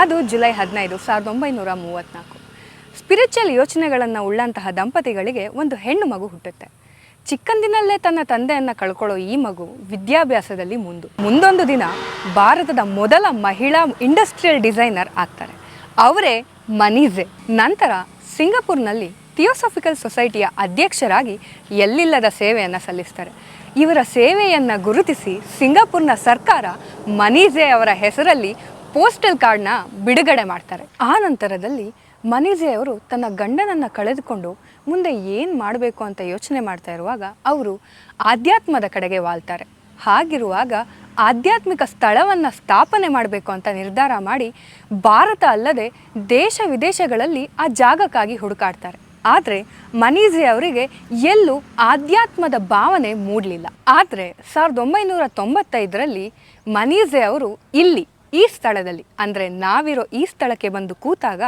ಅದು July 15, 1934. Spiritual ಯೋಚನೆಗಳನ್ನು ಉಳ್ಳಂತಹ ದಂಪತಿಗಳಿಗೆ ಒಂದು ಹೆಣ್ಣು ಮಗು ಹುಟ್ಟುತ್ತೆ. ಚಿಕ್ಕಂದಿನಲ್ಲೇ ತನ್ನ ತಂದೆಯನ್ನು ಕಳ್ಕೊಳ್ಳೋ ಈ ಮಗು ವಿದ್ಯಾಭ್ಯಾಸದಲ್ಲಿ ಮುಂದೊಂದು ದಿನ ಭಾರತದ ಮೊದಲ ಮಹಿಳಾ ಇಂಡಸ್ಟ್ರಿಯಲ್ ಡಿಸೈನರ್ ಆಗ್ತಾರೆ. ಅವರೇ ಮನೀಜೆ. ನಂತರ ಸಿಂಗಪುರ್ನಲ್ಲಿ ಥಿಯೋಸಾಫಿಕಲ್ ಸೊಸೈಟಿಯ ಅಧ್ಯಕ್ಷರಾಗಿ ಎಲ್ಲಿಲ್ಲದ ಸೇವೆಯನ್ನು ಸಲ್ಲಿಸ್ತಾರೆ. ಇವರ ಸೇವೆಯನ್ನು ಗುರುತಿಸಿ ಸಿಂಗಪುರ್ನ ಸರ್ಕಾರ ಮನೀಜೆ ಅವರ ಹೆಸರಲ್ಲಿ ಪೋಸ್ಟಲ್ ಕಾರ್ಡ್ನ ಬಿಡುಗಡೆ ಮಾಡ್ತಾರೆ. ಆ ನಂತರದಲ್ಲಿ ಮನೀಜೆ ಅವರು ತನ್ನ ಗಂಡನನ್ನು ಕಳೆದುಕೊಂಡು ಮುಂದೆ ಏನು ಮಾಡಬೇಕು ಅಂತ ಯೋಚನೆ ಮಾಡ್ತಾ ಇರುವಾಗ ಅವರು ಆಧ್ಯಾತ್ಮದ ಕಡೆಗೆ ವಾಲ್ತಾರೆ. ಹಾಗಿರುವಾಗ ಆಧ್ಯಾತ್ಮಿಕ ಸ್ಥಳವನ್ನು ಸ್ಥಾಪನೆ ಮಾಡಬೇಕು ಅಂತ ನಿರ್ಧಾರ ಮಾಡಿ ಭಾರತ ಅಲ್ಲದೆ ದೇಶ ವಿದೇಶಗಳಲ್ಲಿ ಆ ಜಾಗಕ್ಕಾಗಿ ಹುಡುಕಾಡ್ತಾರೆ. ಆದರೆ ಮನೀಜೆ ಅವರಿಗೆ ಎಲ್ಲೂ ಆಧ್ಯಾತ್ಮದ ಭಾವನೆ ಮೂಡಲಿಲ್ಲ. ಆದರೆ 1995ರಲ್ಲಿ ಮನೀಜೆ ಅವರು ಈ ಸ್ಥಳದಲ್ಲಿ ಅಂದರೆ ನಾವಿರೋ ಈ ಸ್ಥಳಕ್ಕೆ ಬಂದು ಕೂತಾಗ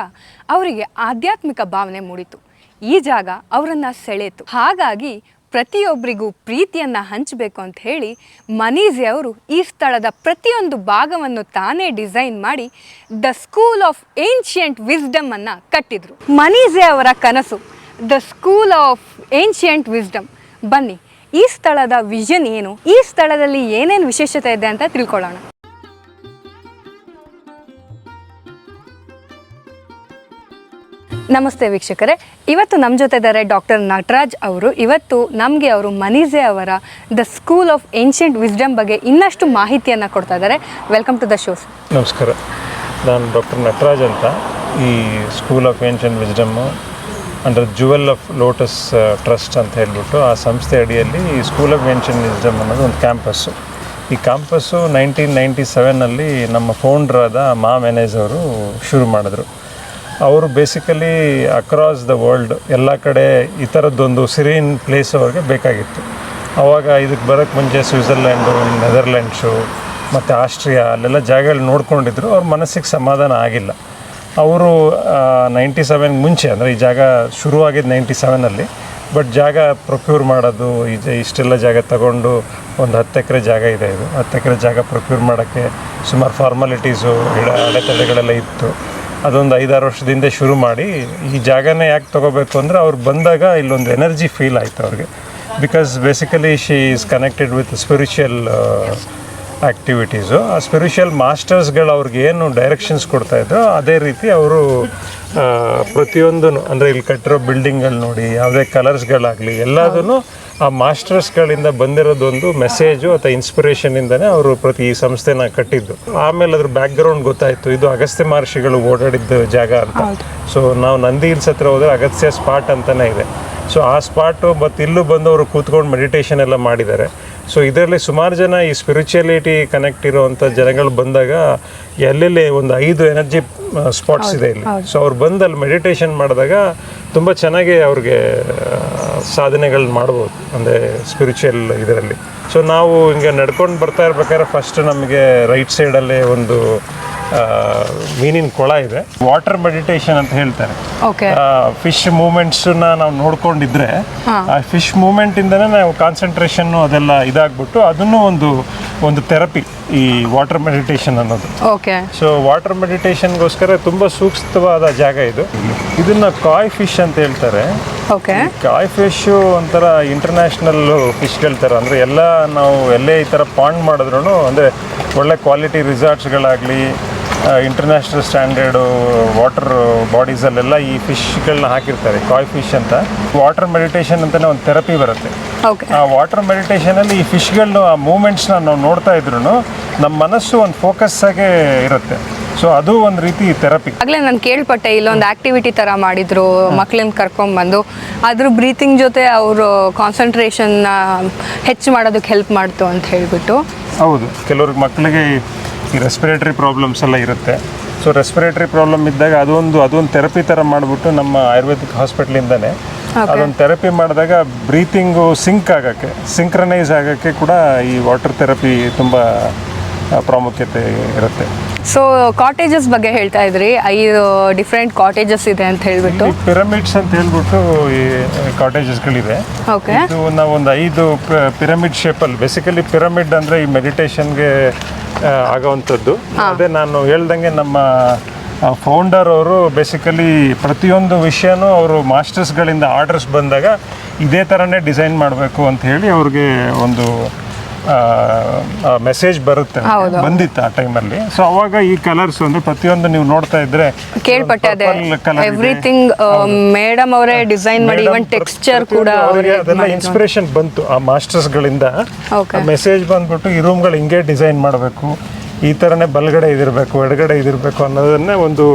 ಅವರಿಗೆ ಆಧ್ಯಾತ್ಮಿಕ ಭಾವನೆ ಮೂಡಿತು. ಈ ಜಾಗ ಅವರನ್ನು ಸೆಳೆಯಿತು. ಹಾಗಾಗಿ ಪ್ರತಿಯೊಬ್ಬರಿಗೂ ಪ್ರೀತಿಯನ್ನು ಹಂಚಬೇಕು ಅಂತ ಹೇಳಿ ಮನೀಜೆ ಅವರು ಈ ಸ್ಥಳದ ಪ್ರತಿಯೊಂದು ಭಾಗವನ್ನು ತಾನೇ ಡಿಸೈನ್ ಮಾಡಿ the school of ancient wisdom ಅನ್ನು ಕಟ್ಟಿದ್ರು. ಮನೀಜೆ ಅವರ ಕನಸು the school of ancient wisdom. ಬನ್ನಿ, ಈ ಸ್ಥಳದ ವಿಷನ್ ಏನು, ಈ ಸ್ಥಳದಲ್ಲಿ ಏನೇನು ವಿಶೇಷತೆ ಇದೆ ಅಂತ ತಿಳ್ಕೊಳ್ಳೋಣ. ನಮಸ್ತೆ ವೀಕ್ಷಕರೇ, ಇವತ್ತು ನಮ್ಮ ಜೊತೆ ಇದ್ದಾರೆ ಡಾಕ್ಟರ್ ನಟರಾಜ್ ಅವರು. ಇವತ್ತು ನಮಗೆ ಅವರು ಮನೀಜೆ ಅವರ the school of ancient wisdom ಬಗ್ಗೆ ಇನ್ನಷ್ಟು ಮಾಹಿತಿಯನ್ನು ಕೊಡ್ತಾ ಇದ್ದಾರೆ. Welcome to the show. ನಮಸ್ಕಾರ, ನಾನು ಡಾಕ್ಟರ್ ನಟರಾಜ್ ಅಂತ. ಈ school of ancient wisdom under jewel of lotus trust ಅಂತ ಹೇಳ್ಬಿಟ್ಟು ಆ ಸಂಸ್ಥೆ ಅಡಿಯಲ್ಲಿ ಈ ಸ್ಕೂಲ್ ಆಫ್ ಏನ್ಷಿಯಂಟ್ ವಿಸ್ಡಮ್ ಅನ್ನೋದು ಒಂದು ಕ್ಯಾಂಪಸ್ಸು. ಈ ಕ್ಯಾಂಪಸ್ಸು 1997ನಲ್ಲಿ ನಮ್ಮ ಫೌಂಡ್ರಾದ ಮಾ ಮೆನೇಜ್ ಅವರು ಶುರು ಮಾಡಿದ್ರು. ಅವರು ಬೇಸಿಕಲಿ ಅಕ್ರಾಸ್ ದ ವರ್ಲ್ಡ್ ಎಲ್ಲ ಕಡೆ ಈ ಥರದ್ದೊಂದು ಸಿರೀನ್ ಪ್ಲೇಸ್ ಅವ್ರಿಗೆ ಬೇಕಾಗಿತ್ತು. ಆವಾಗ ಇದಕ್ಕೆ ಬರೋಕ್ಕೆ ಮುಂಚೆ ಸ್ವಿಟ್ಜರ್ಲ್ಯಾಂಡು, ನೆದರ್ಲ್ಯಾಂಡ್ಸು ಮತ್ತು ಆಸ್ಟ್ರಿಯಾ ಅಲ್ಲೆಲ್ಲ ಜಾಗಗಳು ನೋಡ್ಕೊಂಡಿದ್ರು. ಅವ್ರ ಮನಸ್ಸಿಗೆ ಸಮಾಧಾನ ಆಗಿಲ್ಲ. ಅವರು 97 ಮುಂಚೆ ಅಂದರೆ ಈ ಜಾಗ ಶುರುವಾಗಿದ್ದು 97ನಲ್ಲಿ, ಬಟ್ ಜಾಗ ಪ್ರೊಕ್ಯೂರ್ ಮಾಡೋದು ಇಷ್ಟೆಲ್ಲ ಜಾಗ ತಗೊಂಡು ಒಂದು 10 ಎಕರೆ ಜಾಗ ಇದೆ. ಇದು 10 ಎಕರೆ ಜಾಗ ಪ್ರೊಕ್ಯೂರ್ ಮಾಡೋಕ್ಕೆ ಸುಮಾರು ಫಾರ್ಮಾಲಿಟೀಸು ಅಡೆತಡೆಗಳೆಲ್ಲ ಇತ್ತು. ಅದೊಂದು 5-6 ವರ್ಷದಿಂದ ಶುರು ಮಾಡಿ ಈ ಜಾಗನೇ ಯಾಕೆ ತೊಗೋಬೇಕು ಅಂದರೆ ಅವ್ರು ಬಂದಾಗ ಇಲ್ಲೊಂದು ಎನರ್ಜಿ ಫೀಲ್ ಆಯಿತು ಅವ್ರಿಗೆ. Because basically she is connected with spiritual activities. ಆ ಸ್ಪಿರಿಚುವಲ್ ಮಾಸ್ಟರ್ಸ್ಗಳು ಅವ್ರಿಗೆ ಏನು ಡೈರೆಕ್ಷನ್ಸ್ ಕೊಡ್ತಾಯಿದ್ರು ಅದೇ ರೀತಿ ಅವರು ಪ್ರತಿಯೊಂದು ಅಂದರೆ ಇಲ್ಲಿ ಕಟ್ಟಿರೋ ಬಿಲ್ಡಿಂಗ್ಗಳು ನೋಡಿ, ಯಾವುದೇ ಕಲರ್ಸ್ಗಳಾಗಲಿ ಎಲ್ಲದೂ ಆ ಮಾಸ್ಟರ್ಸ್ಗಳಿಂದ ಬಂದಿರೋದೊಂದು ಮೆಸೇಜು ಅಥವಾ ಇನ್ಸ್ಪಿರೇಷನಿಂದನೇ ಅವರು ಈ ಸಂಸ್ಥೆನ ಕಟ್ಟಿದ್ದು. ಆಮೇಲೆ ಅದ್ರ ಬ್ಯಾಕ್ಗ್ರೌಂಡ್ ಗೊತ್ತಾಯಿತು, ಇದು ಅಗಸ್ತ್ಯ ಮಹರ್ಷಿಗಳು ಓಡಾಡಿದ್ದ ಜಾಗ ಅಂತ. ಸೊ ನಾವು ನಂದಿ ಹಿಲ್ಸ್ ಹತ್ರ ಹೋದರೆ ಅಗಸ್ತ್ಯ ಸ್ಪಾಟ್ ಅಂತಲೇ ಇದೆ. ಸೊ ಆ ಸ್ಪಾಟು ಮತ್ತು ಇಲ್ಲೂ ಬಂದು ಅವರು ಕೂತ್ಕೊಂಡು ಮೆಡಿಟೇಷನ್ ಎಲ್ಲ ಮಾಡಿದ್ದಾರೆ. ಸೊ ಇದರಲ್ಲಿ ಸುಮಾರು ಜನ ಈ ಸ್ಪಿರಿಚುಯಾಲಿಟಿ ಕನೆಕ್ಟ್ ಇರೋವಂಥ ಜನಗಳು ಬಂದಾಗ ಎಲ್ಲೆಲ್ಲಿ ಒಂದು 5 ಎನರ್ಜಿ ಸ್ಪಾಟ್ಸ್ ಇದೆ ಇಲ್ಲಿ. ಸೊ ಅವ್ರು ಬಂದು ಅಲ್ಲಿ ಮೆಡಿಟೇಷನ್ ಮಾಡಿದಾಗ ತುಂಬ ಚೆನ್ನಾಗಿ ಅವ್ರಿಗೆ ಸಾಧನೆಗಳನ್ನ ಮಾಡ್ಬೋದು ಅಂದರೆ ಸ್ಪಿರಿಚುವಲ್ ಇದರಲ್ಲಿ. ಸೊ ನಾವು ಹಿಂಗೆ ನಡ್ಕೊಂಡು ಬರ್ತಾ ಇರ್ಬೇಕಾದ್ರೆ ಫಸ್ಟ್ ನಮಗೆ ರೈಟ್ ಸೈಡಲ್ಲೇ ಒಂದು ಮೀನಿನ ಕೊಳ ಇದೆ. ವಾಟರ್ ಮೆಡಿಟೇಷನ್ ಅಂತ ಹೇಳ್ತಾರೆ. ಫಿಶ್ ಮೂಮೆಂಟ್ಸನ್ನ ನಾವು ನೋಡ್ಕೊಂಡಿದ್ರೆ ಆ ಫಿಶ್ ಮೂಮೆಂಟಿಂದನೇ ನಾವು ಕಾನ್ಸಂಟ್ರೇಷನ್ನು ಅದೆಲ್ಲ ಇದಾಗ್ಬಿಟ್ಟು ಅದನ್ನು ಒಂದು ಥೆರಪಿ ಈ ವಾಟರ್ ಮೆಡಿಟೇಷನ್ ಅನ್ನೋದು. ಸೊ ವಾಟರ್ ಮೆಡಿಟೇಷನ್ಗೋಸ್ಕರ ತುಂಬ ಸೂಕ್ತವಾದ ಜಾಗ ಇದು. ಇದನ್ನ ಕಾಯ್ ಫಿಶ್ ಅಂತ ಹೇಳ್ತಾರೆ. ಕಾಯ್ ಫಿಶ್ ಒಂಥರ ಇಂಟರ್ನ್ಯಾಷನಲ್ ಫಿಶ್ಗಳ ಥರ, ಅಂದರೆ ಎಲ್ಲ ನಾವು ಎಲ್ಲೇ ಈ ಥರ ಪಾಂಡ್ ಮಾಡಿದ್ರು ಅಂದರೆ ಒಳ್ಳೆ ಕ್ವಾಲಿಟಿ ರಿಸಾರ್ಟ್ಸ್ಗಳಾಗಲಿ ಇಂಟರ್ನ್ಯಾಷನಲ್ ಸ್ಟ್ಯಾಂಡರ್ಡು ವಾಟರ್ ಬಾಡೀಸಲ್ಲೆಲ್ಲ ಈ ಫಿಶ್ಗಳನ್ನ ಹಾಕಿರ್ತಾರೆ. ಕಾಯ್ ಫಿಶ್ ಅಂತ. ವಾಟರ್ ಮೆಡಿಟೇಷನ್ ಅಂತಲೇ ಒಂದು ಥೆರಪಿ ಬರುತ್ತೆ. ಆ ವಾಟರ್ ಮೆಡಿಟೇಷನಲ್ಲಿ ಈ ಫಿಶ್ಗಳನ್ನ ಆ ಮೂಮೆಂಟ್ಸ್ನ ನಾವು ನೋಡ್ತಾ ಇದ್ರು ನಮ್ಮ ಮನಸ್ಸು ಒಂದು ಫೋಕಸ್ ಆಗೇ ಇರುತ್ತೆ. ಸೊ ಅದು ಒಂದು ರೀತಿ ಥೆರಪಿ. ಆಗಲೇ ನಾನು ಕೇಳ್ಪಟ್ಟೆ ಇಲ್ಲೊಂದು ಆಕ್ಟಿವಿಟಿ ಥರ ಮಾಡಿದ್ರು ಮಕ್ಳನ್ನ ಕರ್ಕೊಂಡ್ಬಂದು ಅದ್ರ ಬ್ರೀತಿಂಗ್ ಜೊತೆ ಅವರು ಕಾನ್ಸಂಟ್ರೇಷನ್ನ ಹೆಚ್ಚು ಮಾಡೋದಕ್ಕೆ ಹೆಲ್ಪ್ ಮಾಡ್ತು ಅಂತ ಹೇಳಿಬಿಟ್ಟು. ಹೌದು, ಕೆಲವ್ರಿಗೆ ಮಕ್ಕಳಿಗೆ ಈ ರೆಸ್ಪಿರೇಟರಿ ಪ್ರಾಬ್ಲಮ್ಸ್ ಎಲ್ಲ ಇರುತ್ತೆ. ಸೊ ರೆಸ್ಪಿರೇಟರಿ ಪ್ರಾಬ್ಲಮ್ ಇದ್ದಾಗ ಅದೊಂದು ಥೆರಪಿ ಥರ ಮಾಡಿಬಿಟ್ಟು ನಮ್ಮ ಆಯುರ್ವೇದಿಕ್ ಹಾಸ್ಪಿಟ್ಲಿಂದನೇ ಅದೊಂದು ಥೆರಪಿ ಮಾಡಿದಾಗ ಬ್ರೀತಿಂಗು ಸಿಂಕ್ರನೈಸ್ ಆಗೋಕ್ಕೆ ಕೂಡ ಈ ವಾಟರ್ ಥೆರಪಿ ತುಂಬ ಪ್ರಾಮುಖ್ಯತೆ ಇರುತ್ತೆ. ಸೊ ಕಾಟೇಜಸ್ ಬಗ್ಗೆ ಹೇಳ್ತಾ ಇದ್ರಿ, 5 ಡಿಫ್ರೆಂಟ್ ಕಾಟೇಜಸ್ ಇದೆ ಅಂತ ಹೇಳ್ಬಿಟ್ಟು. ಪಿರಮಿಡ್ಸ್ ಅಂತ ಹೇಳ್ಬಿಟ್ಟು ಈ ಕಾಟೇಜಸ್ಗಳಿವೆ. ಓಕೆ, ಇದು ನಾವೊಂದು 5 ಪಿರಮಿಡ್ ಶೇಪಲ್ಲಿ, ಬೇಸಿಕಲಿ ಪಿರಮಿಡ್ ಅಂದರೆ ಈ ಮೆಡಿಟೇಷನ್ಗೆ ಆಗೋವಂಥದ್ದು. ಅದೇ ನಾನು ಹೇಳ್ದಂಗೆ ನಮ್ಮ ಫೌಂಡರ್ ಅವರು ಬೇಸಿಕಲಿ ಪ್ರತಿಯೊಂದು ವಿಷಯನೂ ಅವರು ಮಾಸ್ಟರ್ಸ್ಗಳಿಂದ ಆರ್ಡರ್ಸ್ ಬಂದಾಗ ಇದೇ ಥರನೇ ಡಿಸೈನ್ ಮಾಡಬೇಕು ಅಂತ ಹೇಳಿ ಅವ್ರಿಗೆ ಒಂದು ಮೆಸೇಜ್ ಬರುತ್ತೆ, ಬಂದಿತ್ತು ಆ ಟೈಮಲ್ಲಿ. ಸೊ ಅವಾಗ ಈ ಕಲರ್ಸ್ ಅಂದರೆ ಪ್ರತಿಯೊಂದು ನೀವು ನೋಡ್ತಾ ಇದ್ರೆ ಕೇಳ್ಪಟ್ಟೆ ಅದೇ ಎವ್ರಿಥಿಂಗ್ ಮೇಡಮ್ ಅವರೇ ಡಿಸೈನ್ ಮಾಡಿ, ಇವನ್ ಟೆಕ್ಸ್ಚರ್ ಕೂಡ ಅದೆಲ್ಲ ಇನ್ಸ್ಪಿರೇಷನ್ ಬಂತು ಆ ಮಾಸ್ಟರ್ಸ್ಗಳಿಂದ. ಮೆಸೇಜ್ ಬಂದ್ಬಿಟ್ಟು ಈ ರೂಮ್ಗಳು ಹಿಂಗೆ ಡಿಸೈನ್ ಮಾಡಬೇಕು, ಈ ಥರನೇ ಬಲಗಡೆ ಇದಿರಬೇಕು, ಎಡಗಡೆ ಇದಿರಬೇಕು ಅನ್ನೋದನ್ನೇ ಒಂದು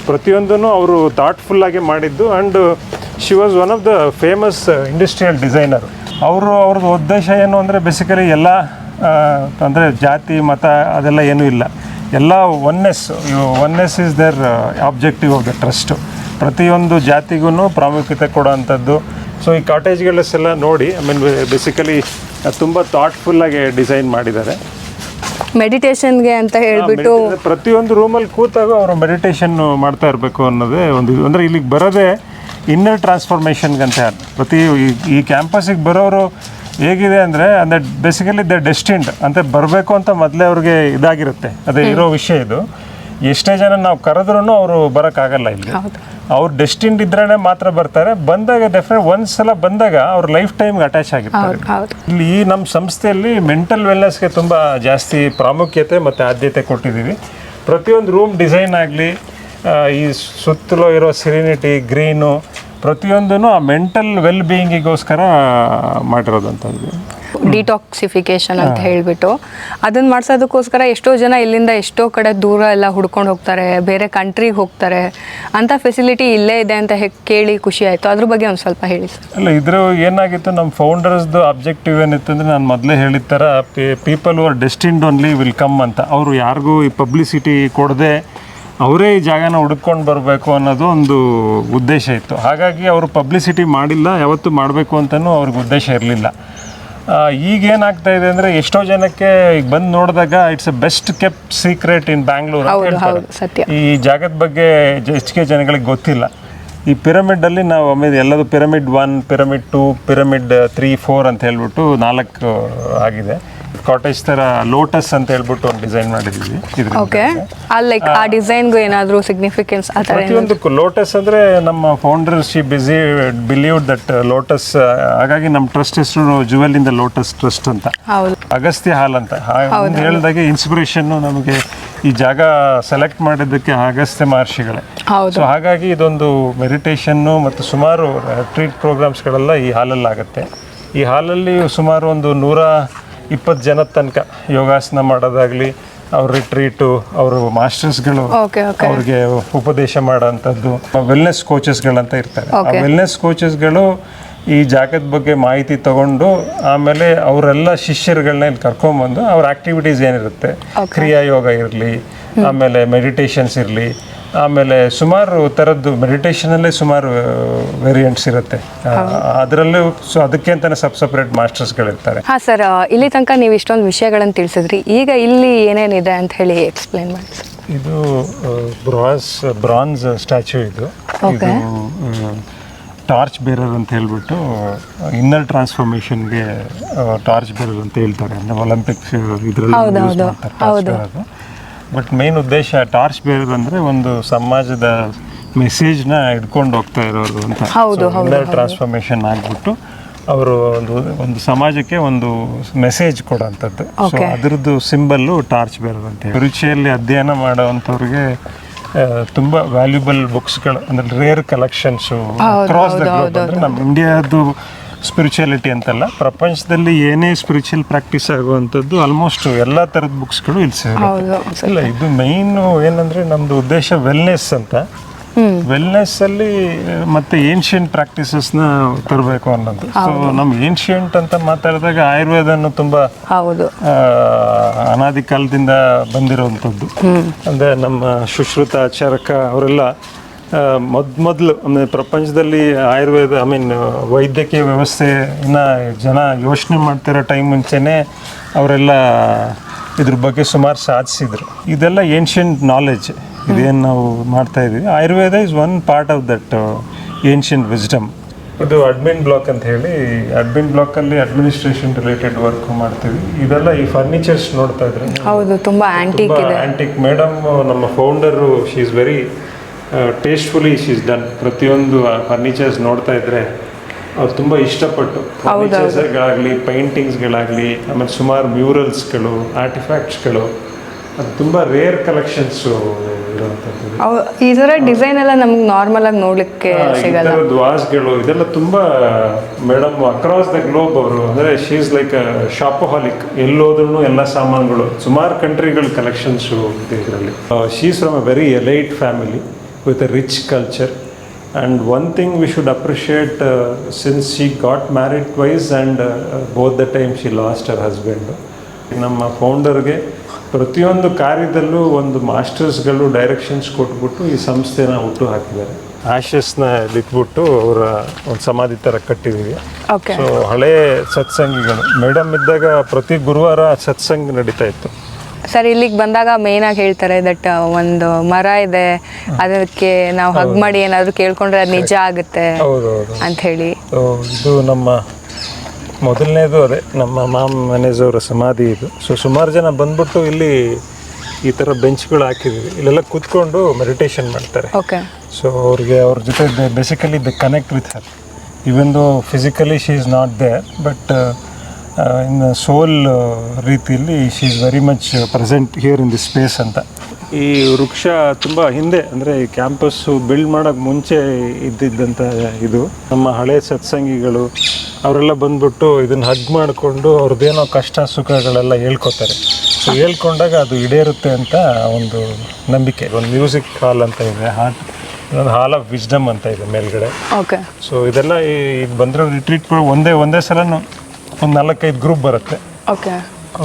ಪ್ರತಿಯೊಂದೂ ಅವರು ಥಾಟ್ಫುಲ್ಲಾಗಿ ಮಾಡಿದ್ದು. And she was one of the famous industrial designer. ಅವ್ರದ್ದು ಉದ್ದೇಶ ಏನು ಅಂದರೆ ಬೇಸಿಕಲಿ ಎಲ್ಲ ಅಂದರೆ ಜಾತಿ ಮತ ಅದೆಲ್ಲ ಏನೂ ಇಲ್ಲ, ಎಲ್ಲ oneness is there objective of the trust. ಪ್ರತಿಯೊಂದು ಜಾತಿಗೂ ಪ್ರಾಮುಖ್ಯತೆ ಕೊಡೋವಂಥದ್ದು. ಸೊ ಈ ಕಾಟೇಜ್ಗಳೆಲ್ಲ ನೋಡಿ ಬೇಸಿಕಲಿ ತುಂಬ ಥಾಟ್ಫುಲ್ಲಾಗಿ ಡಿಸೈನ್ ಮಾಡಿದ್ದಾರೆ. ಮೆಡಿಟೇಷನ್ಗೆ ಅಂತ ಹೇಳ್ಬಿಟ್ಟು ಪ್ರತಿಯೊಂದು ರೂಮಲ್ಲಿ ಕೂತಾಗ ಅವರು ಮೆಡಿಟೇಷನ್ ಮಾಡ್ತಾ ಇರಬೇಕು ಅನ್ನೋದೇ ಒಂದು. ಅಂದರೆ ಇಲ್ಲಿಗೆ ಬರೋದೇ ಇನ್ನರ್ ಟ್ರಾನ್ಸ್ಫಾರ್ಮೇಷನ್ಗೆ ಅಂತ. ಈ ಕ್ಯಾಂಪಸ್ಸಿಗೆ ಬರೋರು ಹೇಗಿದೆ ಅಂದರೆ ಬೇಸಿಕಲಿ ದ ಡೆಸ್ಟಿನ್ಡ್ ಅಂತ ಬರಬೇಕು ಅಂತ ಮೊದಲೇ ಅವ್ರಿಗೆ ಇದಾಗಿರುತ್ತೆ, ಅದೇ ಇರೋ ವಿಷಯ ಇದು. ಎಷ್ಟೇ ಜನ ನಾವು ಕರೆದ್ರೂ ಅವರು ಬರೋಕ್ಕಾಗಲ್ಲ ಇಲ್ಲಿ. ಅವ್ರು ಡೆಸ್ಟಿನ್ಡ್ ಇದ್ರೇ ಮಾತ್ರ ಬರ್ತಾರೆ. ಬಂದಾಗ ಡೆಫಿನೆಟ್ ಒಂದ್ಸಲ ಬಂದಾಗ ಅವ್ರ ಲೈಫ್ ಟೈಮ್ಗೆ ಅಟ್ಯಾಚ್ ಆಗಿರ್ತಾರೆ. ಇಲ್ಲಿ ಈ ನಮ್ಮ ಸಂಸ್ಥೆಯಲ್ಲಿ ಮೆಂಟಲ್ ವೆಲ್ನೆಸ್ಗೆ ತುಂಬ ಜಾಸ್ತಿ ಪ್ರಾಮುಖ್ಯತೆ ಮತ್ತು ಆದ್ಯತೆ ಕೊಟ್ಟಿದ್ದೀವಿ. ಪ್ರತಿಯೊಂದು ರೂಮ್ ಡಿಸೈನ್ ಆಗಲಿ, ಈ ಸುತ್ತಲೂ ಇರೋ ಸಿರಿನಿಟಿ, ಗ್ರೀನು, ಪ್ರತಿಯೊಂದೂ ಆ ಮೆಂಟಲ್ ವೆಲ್ ಬೀಯಿಂಗಿಗೋಸ್ಕರ ಮಾಡಿರೋದಂಥದ್ದು. ಡಿಟಾಕ್ಸಿಫಿಕೇಶನ್ ಅಂತ ಹೇಳಿಬಿಟ್ಟು ಅದನ್ನ ಮಾಡಿಸೋದಕ್ಕೋಸ್ಕರ ಎಷ್ಟೋ ಜನ ಇಲ್ಲಿಂದ ಎಷ್ಟೋ ಕಡೆ ದೂರ ಎಲ್ಲ ಹುಡ್ಕೊಂಡು ಹೋಗ್ತಾರೆ, ಬೇರೆ ಕಂಟ್ರಿಗೆ ಹೋಗ್ತಾರೆ. ಅಂಥ ಫೆಸಿಲಿಟಿ ಇಲ್ಲೇ ಇದೆ ಅಂತ ಕೇಳಿ ಖುಷಿ ಆಯಿತು. ಅದ್ರ ಬಗ್ಗೆ ಒಂದು ಸ್ವಲ್ಪ ಹೇಳಿ ಸರ್. ಅಲ್ಲ, ಇದ್ರ ಏನಾಗಿತ್ತು, ನಮ್ಮ ಫೌಂಡರ್ಸ್ದು ಆಬ್ಜೆಕ್ಟಿವ್ ಏನಿತ್ತು ಅಂದರೆ ನಾನು ಮೊದಲೇ ಹೇಳಿದ ಥರ people are destined only will come ಅಂತ. ಅವರು ಯಾರಿಗೂ ಈ ಪಬ್ಲಿಸಿಟಿ ಕೊಡದೆ ಅವರೇ ಈ ಜಾಗನ ಹುಡ್ಕೊಂಡು ಬರಬೇಕು ಅನ್ನೋದು ಒಂದು ಉದ್ದೇಶ ಇತ್ತು. ಹಾಗಾಗಿ ಅವರು ಪಬ್ಲಿಸಿಟಿ ಮಾಡಿಲ್ಲ, ಯಾವತ್ತೂ ಮಾಡಬೇಕು ಅಂತಲೂ ಅವ್ರಿಗೆ ಉದ್ದೇಶ ಇರಲಿಲ್ಲ. ಈಗೇನಾಗ್ತಾ ಇದೆ ಅಂದರೆ ಎಷ್ಟೋ ಜನಕ್ಕೆ ಈಗ ಬಂದು ನೋಡಿದಾಗ it's a best kept secret in Bangalore ಅಂತ ಹೇಳ್ತಾರೆ. ಈ ಜಾಗದ ಬಗ್ಗೆ ಹೆಚ್ಚಿಗೆ ಜನಗಳಿಗೆ ಗೊತ್ತಿಲ್ಲ. ಈ ಪಿರಮಿಡಲ್ಲಿ ನಾವು ಆಮೇಲೆ ಎಲ್ಲದು ಪಿರಮಿಡ್ 1, ಪಿರಮಿಡ್ 2, ಪಿರಮಿಡ್ 3, 4 ಅಂತ ಹೇಳ್ಬಿಟ್ಟು 4 ಆಗಿದೆ. ಕಾಟೇಜ್ ಥರ ಲೋಟಸ್ ಅಂತ ಹೇಳ್ಬಿಟ್ಟು ಒಂದು ಡಿಸೈನ್ ಮಾಡಿದ್ದೀವಿ. ಓಕೆ, ಲೈಕ್ ಆ ಡಿಸೈನ್ಗೂ ಏನಾದರೂ ಸಿಗ್ನಿಫಿಕೆನ್ಸ್ ಆ ಥರ? ಪ್ರತಿಯೊಂದಕ್ಕೂ ಲೋಟಸ್ ಅಂದರೆ ನಮ್ಮ founder she believed that lotus. ಹಾಗಾಗಿ ನಮ್ಮ ಟ್ರಸ್ಟ್ ಹೆಸರು jewel in the lotus trust ಅಂತ. ಅಗಸ್ತ್ಯ ಹಾಲ್ ಅಂತ ಹೇಳಿದಾಗೆ ಇನ್ಸ್ಪಿರೇಷನ್ನು ನಮಗೆ ಈ ಜಾಗ ಸೆಲೆಕ್ಟ್ ಮಾಡಿದ್ದಕ್ಕೆ ಅಗಸ್ತ್ಯ ಮಹರ್ಷಿಗಳೇ. ಸೊ ಹಾಗಾಗಿ ಇದೊಂದು ಮೆಡಿಟೇಷನ್ನು ಮತ್ತು ಸುಮಾರು ಟ್ರೀಟ್ ಪ್ರೋಗ್ರಾಮ್ಸ್ಗಳೆಲ್ಲ ಈ ಹಾಲಲ್ಲಿ ಆಗುತ್ತೆ. ಈ ಹಾಲಲ್ಲಿ ಸುಮಾರು ಒಂದು 120 ಜನದ ತನಕ ಯೋಗಾಸನ ಮಾಡೋದಾಗಲಿ, ಅವ್ರ ರಿಟ್ರೀಟು, ಅವರು ಮಾಸ್ಟರ್ಸ್ಗಳು ಅವ್ರಿಗೆ ಉಪದೇಶ ಮಾಡೋಂಥದ್ದು, ವೆಲ್ನೆಸ್ ಕೋಚಸ್ಗಳಂತ ಇರ್ತಾರೆ. ಆ ವೆಲ್ನೆಸ್ ಕೋಚಸ್ಗಳು ಈ ಜಾಗದ ಬಗ್ಗೆ ಮಾಹಿತಿ ತಗೊಂಡು ಆಮೇಲೆ ಅವರೆಲ್ಲ ಶಿಷ್ಯರುಗಳನ್ನ ಇಲ್ಲಿ ಕರ್ಕೊಂಬಂದು ಅವ್ರ ಆ್ಯಕ್ಟಿವಿಟೀಸ್ ಏನಿರುತ್ತೆ, ಕ್ರಿಯಾ ಯೋಗ ಇರಲಿ, ಆಮೇಲೆ ಮೆಡಿಟೇಷನ್ಸ್ ಇರಲಿ, ಆಮೇಲೆ ಸುಮಾರು ಥರದ್ದು ಮೆಡಿಟೇಷನಲ್ಲೇ ಸುಮಾರು ವೇರಿಯಂಟ್ಸ್ ಇರುತ್ತೆ. ಅದರಲ್ಲೂ ಅದಕ್ಕೆ ಅಂತಲೇ ಸಪ್ರೇಟ್ ಮಾಸ್ಟರ್ಸ್ಗಳಿರ್ತಾರೆ. ಹಾಂ ಸರ್, ಇಲ್ಲಿ ತನಕ ನೀವು ಇಷ್ಟೊಂದು ವಿಷಯಗಳನ್ನು ತಿಳಿಸಿದ್ರಿ. ಈಗ ಇಲ್ಲಿ ಏನೇನಿದೆ ಅಂತ ಹೇಳಿ ಎಕ್ಸ್ಪ್ಲೇನ್ ಮಾಡಿ ಸರ್. ಇದು ಬ್ರಾನ್ಸ್ ಸ್ಟ್ಯಾಚ್ಯೂ. ಇದು ಟಾರ್ಚ್ ಬೇರರ್ ಅಂತ ಹೇಳ್ಬಿಟ್ಟು ಇನ್ನರ್ ಟ್ರಾನ್ಸ್ಫಾರ್ಮೇಷನ್ಗೆ ಟಾರ್ಚ್ ಬೇರರ್ ಅಂತ ಹೇಳ್ತಾರೆ. ಅಂದರೆ ಒಲಿಂಪಿಕ್ಸ್ ಇದರಲ್ಲಿ ಯೂಸ್ ಮಾಡ್ತಾರೆ ಟಾರ್ಚ್ ಬೇರರು. ಬಟ್ ಮೇನ್ ಉದ್ದೇಶ ಟಾರ್ಚ್ ಬೇರರ್ ಅಂದರೆ ಒಂದು ಸಮಾಜದ ಮೆಸೇಜ್ನ ಇಟ್ಕೊಂಡು ಹೋಗ್ತಾ ಇರೋರು ಅಂತ. ಇನ್ನರ್ ಟ್ರಾನ್ಸ್ಫಾರ್ಮೇಷನ್ ಆಗಿಬಿಟ್ಟು ಅವರು ಒಂದು ಸಮಾಜಕ್ಕೆ ಒಂದು ಮೆಸೇಜ್ ಕೊಡೋಂಥದ್ದು. ಸೊ ಅದರದ್ದು ಸಿಂಬಲ್ಲು ಟಾರ್ಚ್ ಬೇರರ್ ಅಂತ. ರುಚಿಯಲ್ಲಿ ಅಧ್ಯಯನ ಮಾಡೋವಂಥವ್ರಿಗೆ ತುಂಬ ವ್ಯಾಲ್ಯೂಬಲ್ ಬುಕ್ಸ್ಗಳು ಅಂದರೆ rare collections across the globe. ಅಂದರೆ ನಮ್ಮ ಇಂಡಿಯಾದು ಸ್ಪಿರಿಚುಯಾಲಿಟಿ ಅಂತಲ್ಲ, ಪ್ರಪಂಚದಲ್ಲಿ ಏನೇ ಸ್ಪಿರಿಚುವಲ್ ಪ್ರಾಕ್ಟೀಸ್ ಆಗುವಂಥದ್ದು ಆಲ್ಮೋಸ್ಟ್ ಎಲ್ಲ ಥರದ ಬುಕ್ಸ್ಗಳು ಇಲ್ಲಿ ಸಿಗುತ್ತೆ. ಇಲ್ಲ, ಇದು ಮೈನು ಏನಂದರೆ ನಮ್ಮದು ಉದ್ದೇಶ ವೆಲ್ನೆಸ್ ಅಂತ. ವೆಲ್ನೆಸ್ಸಲ್ಲಿ ಮತ್ತು ಏನ್ಷಿಯಂಟ್ ಪ್ರಾಕ್ಟೀಸಸ್ನ ತರಬೇಕು ಅನ್ನೋದು. ಸೊ ನಮ್ಮ ಏನ್ಷಿಯಂಟ್ ಅಂತ ಮಾತಾಡಿದಾಗ ಆಯುರ್ವೇದನು ತುಂಬ ಅನಾದಿ ಕಾಲದಿಂದ ಬಂದಿರೋವಂಥದ್ದು. ಅಂದರೆ ನಮ್ಮ ಸುಶ್ರುತ ಆಚಾರಕ ಅವರೆಲ್ಲ ಮೊದಲು ಅಂದರೆ ಪ್ರಪಂಚದಲ್ಲಿ ಆಯುರ್ವೇದ ವೈದ್ಯಕೀಯ ವ್ಯವಸ್ಥೆನ ಜನ ಯೋಚನೆ ಮಾಡ್ತಿರೋ ಟೈಮ್ ಮುಂಚೆನೇ ಅವರೆಲ್ಲ ಇದ್ರ ಬಗ್ಗೆ ಸುಮಾರು ಸಾಧಿಸಿದ್ರು. ಇದೆಲ್ಲ ಏನ್ಷಿಯಂಟ್ ನಾಲೆಡ್ಜ್. ಇದೇನು ನಾವು ಮಾಡ್ತಾ ಇದ್ದೀವಿ, Ayurveda is one part of that ancient wisdom. ಇದು ಅಡ್ಮಿನ್ ಬ್ಲಾಕ್ ಅಂತ ಹೇಳಿ, ಅಡ್ಮಿನ್ ಬ್ಲಾಕಲ್ಲಿ ಅಡ್ಮಿನಿಸ್ಟ್ರೇಷನ್ ರಿಲೇಟೆಡ್ ವರ್ಕ್ ಮಾಡ್ತೀವಿ. ಇದೆಲ್ಲ ಈ ಫರ್ನಿಚರ್ಸ್ ನೋಡ್ತಾ ಇದ್ರೆ ತುಂಬ ಆಂಟಿಕ್. ಮೇಡಮ್ ನಮ್ಮ founder, she is very tastefully she is done. ಪ್ರತಿಯೊಂದು ಫರ್ನಿಚರ್ಸ್ ನೋಡ್ತಾ ಇದ್ರೆ ಅವ್ರು ತುಂಬ ಇಷ್ಟಪಟ್ಟು ಫರ್ನಿಚರ್ಸ್ಗಳಾಗಲಿ, ಪೇಂಟಿಂಗ್ಸ್ಗಳಾಗಲಿ, ಆಮೇಲೆ ಸುಮಾರು ಮ್ಯೂರಲ್ಸ್ಗಳು, ಆರ್ಟಿಫ್ಯಾಕ್ಟ್ಸ್ಗಳು, ಅದು ತುಂಬ ರೇರ್ ಕಲೆಕ್ಷನ್ಸು ಇರುವಂಥದ್ದು. ಈ ಥರ ಡಿಸೈನ್ ಎಲ್ಲ ನಮ್ಗೆ ನಾರ್ಮಲ್ ಆಗಿ ನೋಡ್ಲಿಕ್ಕೆ ಸಿಗಲ್ಲ. ವಾಸ್ಗಳು ಇದೆಲ್ಲ ತುಂಬ ಮೇಡಮ್ ಅಕ್ರಾಸ್ ದ ಗ್ಲೋಬ್ ಅವರು, ಅಂದರೆ ಶಿ ಈಸ್ ಲೈಕ್ ಶಾಪೋಹಾಲಿಕ್. ಎಲ್ಲೋದ್ರೂ ಎಲ್ಲ ಸಾಮಾನುಗಳು, ಸುಮಾರು ಕಂಟ್ರಿಗಳ ಕಲೆಕ್ಷನ್ಸು ಇದೆ ಇದರಲ್ಲಿ. She is from a very elite family with a rich culture, and one thing we should appreciate, since she got married twice and both the time she lost her husband. ನಮ್ಮ ಫೌಂಡರ್ಗೆ ಪ್ರತಿಯೊಂದು ಕಾರ್ಯದಲ್ಲೂ ಒಂದು ಮಾಸ್ಟರ್ಸ್ಗಳು directions ಕೊಟ್ಬಿಟ್ಟು ಈ ಸಂಸ್ಥೆನ ಹುಟ್ಟು ಹಾಕಿದ್ದಾರೆ. ಆಶಸ್ನ ಇಟ್ಬಿಟ್ಟು ಅವರ ಒಂದು ಸಮಾಧಿ ಥರ ಕಟ್ಟಿದ್ದೀವಿ. ಸೊ ಹಳೇ ಸತ್ಸಂಗಿಗಳು ಮೇಡಮ್ ಇದ್ದಾಗ ಪ್ರತಿ ಗುರುವಾರ ಸತ್ಸಂಗ ನಡೀತಾ ಇತ್ತು. ಸರ್, ಇಲ್ಲಿಗೆ ಬಂದಾಗ ಮೇನ್ ಆಗಿ ಹೇಳ್ತಾರೆ ದಟ್ ಒಂದು ಮರ ಇದೆ, ಅದಕ್ಕೆ ನಾವು ಹಗ್ ಮಾಡಿ ಏನಾದ್ರು ಕೇಳ್ಕೊಂಡ್ರೆ ಅದು ನಿಜ ಆಗುತ್ತೆ ಅಂತ ಹೇಳಿ. ಇದು ನಮ್ಮ ಮೊದಲನೇದು ಅದೇ ನಮ್ಮ ಮ್ಯಾನೇಜರ್ ಸಮಾಧಿ ಇದು. ಸೊ ಸುಮಾರು ಜನ ಬಂದ್ಬಿಟ್ಟು ಇಲ್ಲಿ ಈ ಥರ ಬೆಂಚ್ಗಳು ಹಾಕಿದ್ದೀವಿ, ಇಲ್ಲೆಲ್ಲ ಕೂತ್ಕೊಂಡು ಮೆಡಿಟೇಷನ್ ಮಾಡ್ತಾರೆ. ಸೊ ಅವ್ರಿಗೆ ಅವ್ರ ಜೊತೆ basically the connect with her, even though physically she is not there, but in soul ರೀತಿಯಲ್ಲಿ she is very much present here in the space ಅಂತ. ಈ ವೃಕ್ಷ ತುಂಬ ಹಿಂದೆ, ಅಂದರೆ ಈ ಕ್ಯಾಂಪಸ್ಸು ಬಿಲ್ಡ್ ಮಾಡೋಕ್ಕೆ ಮುಂಚೆ ಇದ್ದಿದ್ದಂಥ ಇದು. ನಮ್ಮ ಹಳೆ ಸತ್ಸಂಗಿಗಳು ಅವರೆಲ್ಲ ಬಂದ್ಬಿಟ್ಟು ಇದನ್ನು ಹಗ್ ಮಾಡಿಕೊಂಡು ಅವ್ರದ್ದೇನೋ ಕಷ್ಟ ಸುಖಗಳೆಲ್ಲ ಹೇಳ್ಕೊತಾರೆ. ಸೊ ಹೇಳ್ಕೊಂಡಾಗ ಅದು ಈಡೇರುತ್ತೆ ಅಂತ ಒಂದು ನಂಬಿಕೆ. ಒಂದು ಮ್ಯೂಸಿಕ್ ಹಾಲ್ ಅಂತ ಇದೆ, ಇನ್ನೊಂದು ಹಾಲ್ ಆಫ್ ವಿಸ್ಡಮ್ ಅಂತ ಇದೆ ಮೇಲ್ಗಡೆ. ಸೊ ಇದೆಲ್ಲ ಈಗ ಬಂದಿರೋ ರಿಟ್ರೀಟ್ಗಳು ಒಂದೇ ಸಲನೂ ಒಂದು 4-5 ಗ್ರೂಪ್ ಬರುತ್ತೆ.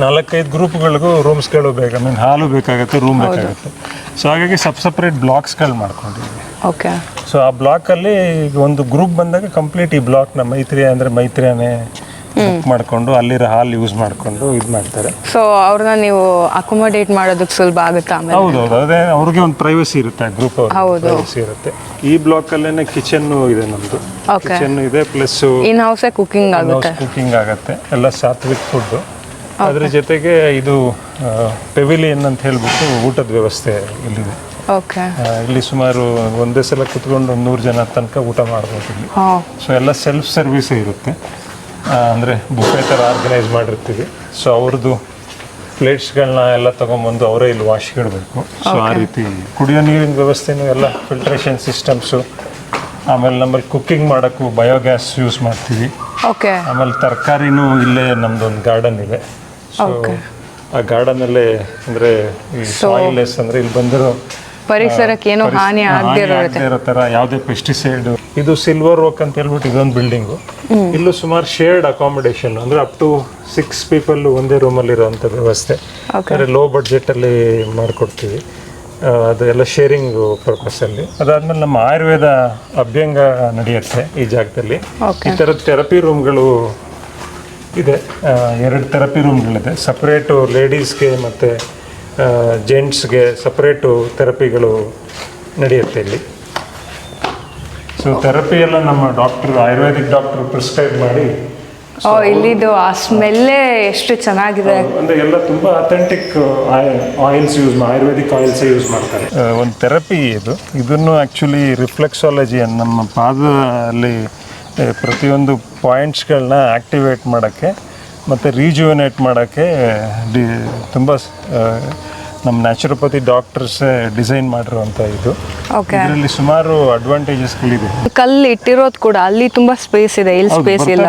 4-5 ಗ್ರೂಪ್ಗಳಿಗೂ ರೂಮ್ಸ್ಗಳು ಬೇಕು, ಹಾಲು ಬೇಕಾಗುತ್ತೆ, ರೂಮ್ ಬೇಕಾಗುತ್ತೆ. ಸೊ ಹಾಗಾಗಿ ಸಪ್ರೇಟ್ ಬ್ಲಾಕ್ಸ್ಗಳು ಮಾಡ್ಕೊಂಡಿದ್ವಿ. ಸೊ ಆ ಬ್ಲಾಕಲ್ಲಿ ಈಗ ಒಂದು ಗ್ರೂಪ್ ಬಂದಾಗ ಕಂಪ್ಲೀಟ್ ಈ ಬ್ಲಾಕ್ನ ಮೈತ್ರಿಯಾನೇ ಬುಕ್ ಮಾಡಿಕೊಂಡು ಅಲ್ಲಿರೋ ಹಾಲ್ ಯೂಸ್ ಮಾಡಿಕೊಂಡು ಇದು ಮಾಡ್ತಾರೆ. ಸೊ ಅವ್ರನ್ನ ನೀವು ಅಕೊಮಡೇಟ್ ಮಾಡೋದಕ್ಕೆ ಸುಲಭ ಆಗುತ್ತೆ. ಹೌದು, ಅದೇ ಅವ್ರಿಗೆ ಒಂದು ಪ್ರೈವಸಿ ಇರುತ್ತೆ, ಗ್ರೂಪ್ ಪ್ರೈವಸಿ ಇರುತ್ತೆ. ಈ ಬ್ಲಾಕಲ್ಲೇ ಕಿಚನ್ನು ಇದೆ, ನಮ್ಮದು ಕಿಚನ್ ಇದೆ, ಪ್ಲಸ್ ಇನ್ ಹೌಸ್ ಕುಕಿಂಗ್ ಆಗುತ್ತೆ, ಎಲ್ಲ ಸಾತ್ವಿಕ್ ಫುಡ್ಡು. ಅದ್ರ ಜೊತೆಗೆ ಇದು ಪೆವಿಲಿಯನ್ ಅಂತ ಹೇಳ್ಬಿಟ್ಟು ಊಟದ ವ್ಯವಸ್ಥೆ ಇಲ್ಲಿದೆ. ಇಲ್ಲಿ ಸುಮಾರು ಒಂದೇ ಸಲ ಕುತ್ಕೊಂಡು 100 ಜನ ತನಕ ಊಟ ಮಾಡ್ಬೋದು ಇಲ್ಲಿ. ಸೊ ಎಲ್ಲ ಸೆಲ್ಫ್ ಸರ್ವಿಸೇ ಇರುತ್ತೆ, ಅಂದರೆ ಬುಫೆ ಥರ ಆರ್ಗನೈಸ್ ಮಾಡಿರ್ತೀವಿ. ಸೊ ಅವ್ರದ್ದು ಪ್ಲೇಟ್ಸ್ಗಳನ್ನ ಎಲ್ಲ ತೊಗೊಂಬಂದು ಅವರೇ ಇಲ್ಲಿ ವಾಶ್ಗಿಡಬೇಕು. ಸೊ ಆ ರೀತಿ ಕುಡಿಯೋ ನೀರಿನ ವ್ಯವಸ್ಥೆನೂ ಎಲ್ಲ ಫಿಲ್ಟ್ರೇಷನ್ ಸಿಸ್ಟಮ್ಸು. ಆಮೇಲೆ ನಮ್ಮಲ್ಲಿ ಕುಕ್ಕಿಂಗ್ ಮಾಡೋಕ್ಕೂ ಬಯೋಗ್ಯಾಸ್ ಯೂಸ್ ಮಾಡ್ತೀವಿ. ಆಮೇಲೆ ತರಕಾರಿನೂ ಇಲ್ಲೇ ನಮ್ಮದೊಂದು ಗಾರ್ಡನ್ ಇದೆ. ಸೊ ಆ ಗಾರ್ಡನಲ್ಲೇ ಅಂದರೆ ಈ ಸಾಯಿಲೆಸ್ ಅಂದರೆ ಇಲ್ಲಿ ಬಂದಿರೋ ಪರಿಸರಕ್ಕೆ ಏನೋ ಹಾನಿ ಆಗದೇ ಇರೋ ಥರ ಯಾವುದೇ ಪೆಸ್ಟಿಸೈಡ್. ಇದು ಸಿಲ್ವರ್ ಓಕ್ ಅಂತ ಹೇಳ್ಬಿಟ್ಟು ಇದೊಂದು ಬಿಲ್ಡಿಂಗು. ಇಲ್ಲೂ ಸುಮಾರು ಶೇರ್ಡ್ ಅಕಾಮಿಡೇಷನ್, ಅಂದರೆ ಅಪ್ ಟು 6 ಪೀಪಲ್ ಒಂದೇ ರೂಮಲ್ಲಿ ಇರೋವಂಥ ವ್ಯವಸ್ಥೆ. ಅಂದರೆ ಲೋ ಬಡ್ಜೆಟಲ್ಲಿ ಮಾಡಿಕೊಡ್ತೀವಿ. ಅದೆಲ್ಲ ಶೇರಿಂಗ್ ಪರ್ಪಸಲ್ಲಿ. ಅದಾದಮೇಲೆ ನಮ್ಮ ಆಯುರ್ವೇದ ಅಭ್ಯಂಗ ನಡೆಯುತ್ತೆ ಈ ಜಾಗದಲ್ಲಿ. ಈ ಥರದ ಥೆರಪಿ ರೂಮ್ಗಳು ಇದೆ, 2 ಥೆರಪಿ ರೂಮ್ಗಳಿದೆ. ಸಪ್ರೇಟು ಲೇಡೀಸ್ಗೆ ಮತ್ತು ಜೆಂಟ್ಸ್ಗೆ ಸಪ್ರೇಟು ಥೆರಪಿಗಳು ನಡೆಯುತ್ತೆ ಇಲ್ಲಿ. ಸೊ ಥೆರಪಿ ಎಲ್ಲ ನಮ್ಮ ಆಯುರ್ವೇದಿಕ್ ಡಾಕ್ಟ್ರು ಪ್ರಿಸ್ಕ್ರೈಬ್ ಮಾಡಿ. ಇಲ್ಲಿದು ಆ ಸ್ಮೆಲ್ಲೇ ಎಷ್ಟು ಚೆನ್ನಾಗಿದೆ. ಅಂದರೆ ಎಲ್ಲ ತುಂಬ ಅಥೆಂಟಿಕ್ ಆಯಿಲ್ಸ್ ಆಯುರ್ವೇದಿಕ್ ಆಯಿಲ್ಸೇ ಯೂಸ್ ಮಾಡ್ತಾರೆ. ಒಂದು ಥೆರಪಿ ಇದನ್ನು ಆ್ಯಕ್ಚುಲಿ ರಿಫ್ಲೆಕ್ಸಾಲಜಿ, ನಮ್ಮ ಪಾದದಲ್ಲಿ ಪ್ರತಿಯೊಂದು ಪಾಯಿಂಟ್ಸ್ಗಳನ್ನ ಆ್ಯಕ್ಟಿವೇಟ್ ಮಾಡೋಕ್ಕೆ ಮತ್ತು ರೀಜುವನೇಟ್ ಮಾಡೋಕ್ಕೆ ತುಂಬ ನಮ್ಮ ನ್ಯಾಚುರೋಪತಿ ಡಾಕ್ಟರ್ಸ್ ಡಿಸೈನ್ ಮಾಡಿರುವಂಥ ಇದು. ಓಕೆ. ಇದರಲ್ಲಿ ಸುಮಾರು ಅಡ್ವಾಂಟೇಜಸ್ಗಳಿದೆ. ಕಲ್ಲು ಇಟ್ಟಿರೋದು ಕೂಡ ಅಲ್ಲಿ ತುಂಬಾ ಸ್ಪೇಸ್ ಇದೆ, ಇಲ್ಲಿ ಸ್ಪೇಸ್ ಇಲ್ಲ.